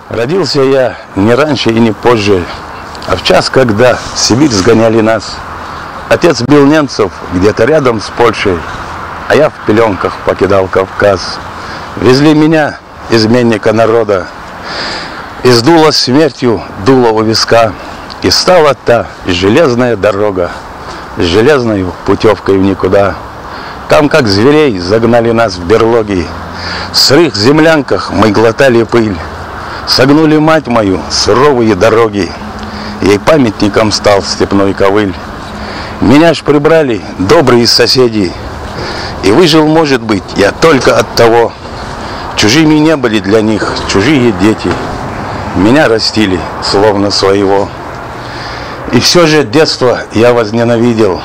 Родился я не раньше и не позже, а в час, когда в Сибирь сгоняли нас. Отец бил немцев где-то рядом с Польшей, а я в пеленках покидал Кавказ. Везли меня, изменника народа, и сдуло смертью дуло у виска, и стала та железная дорога с железной путевкой в никуда. Там, как зверей, загнали нас в берлоги, в сырых землянках мы глотали пыль. Согнули мать мою суровые дороги, ей памятником стал степной ковыль. Меня ж прибрали добрые соседи, и выжил, может быть, я только от того. Чужими не были для них чужие дети, меня растили словно своего. И все же детство я возненавидел,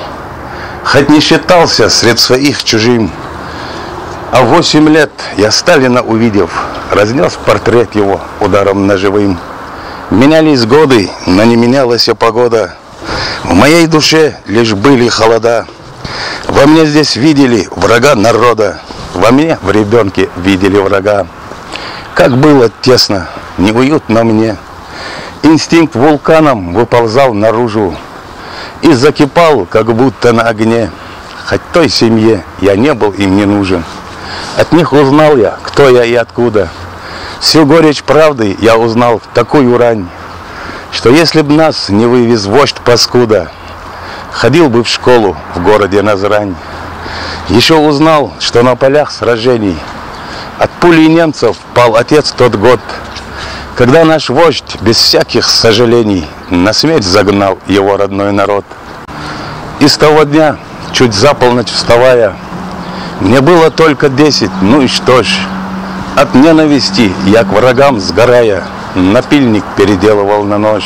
хоть не считался сред своих чужим. А в 8 лет я Сталина увидев, разнес портрет его ударом ножевым. Менялись годы, но не менялась погода. В моей душе лишь были холода. Во мне здесь видели врага народа, во мне в ребенке видели врага. Как было тесно, неуютно мне. Инстинкт вулканом выползал наружу и закипал, как будто на огне. Хоть той семье я не был им не нужен. От них узнал я, кто я и откуда. Всю горечь правды я узнал в такую рань, что если б нас не вывез вождь паскуда, ходил бы в школу в городе Назрань. Еще узнал, что на полях сражений от пули немцев пал отец тот год, когда наш вождь без всяких сожалений на смерть загнал его родной народ. И с того дня, чуть за полночь вставая, мне было только 10, ну и что ж, от ненависти я к врагам сгорая, напильник переделывал на нож.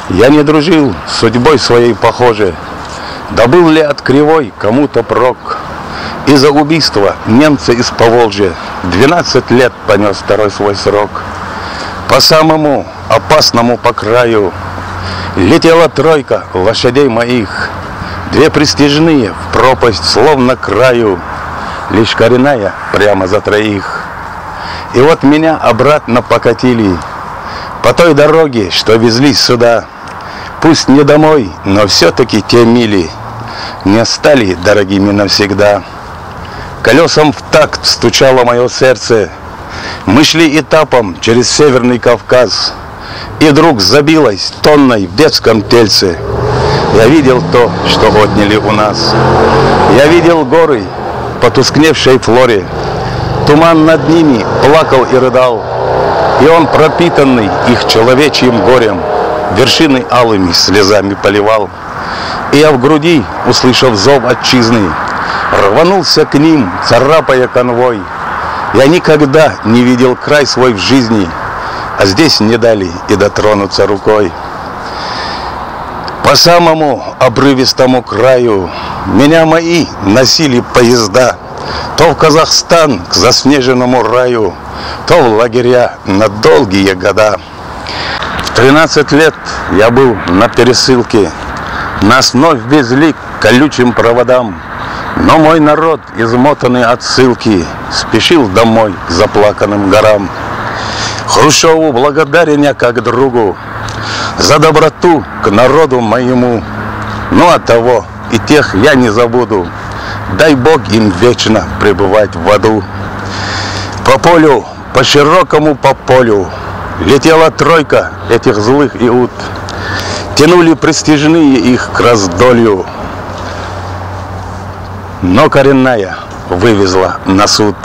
Я не дружил с судьбой своей похоже, да был ли от кривой кому-то прок. И за убийство немца из Поволжья 12 лет понес второй свой срок. По самому опасному по краю летела тройка лошадей моих, 2 престижные в пропасть словно краю, лишь коренная прямо за 3. И вот меня обратно покатили по той дороге, что везли сюда. Пусть не домой, но все-таки те мили не стали дорогими навсегда. Колесом в такт стучало мое сердце. Мы шли этапом через Северный Кавказ, и вдруг забилось тонной в детском тельце. Я видел то, что отняли у нас. Я видел горы потускневшей флоре. Туман над ними плакал и рыдал, и он, пропитанный их человечьим горем, вершины алыми слезами поливал. И я в груди, услышав зов отчизны, рванулся к ним, царапая конвой. Я никогда не видел край свой в жизни, а здесь не дали и дотронуться рукой. По самому обрывистому краю меня мои носили поезда, то в Казахстан к заснеженному раю, то в лагеря на долгие года. В 13 лет я был на пересылке, нас вновь везли к колючим проводам, но мой народ, измотанный от ссылки, спешил домой к заплаканным горам. Хрущеву благодарен я как другу за доброту к народу моему, но от того и тех я не забуду. Дай Бог им вечно пребывать в аду. По полю, по широкому по полю летела тройка этих злых иуд. Тянули престижные их к раздолью, но коренная вывезла на суд.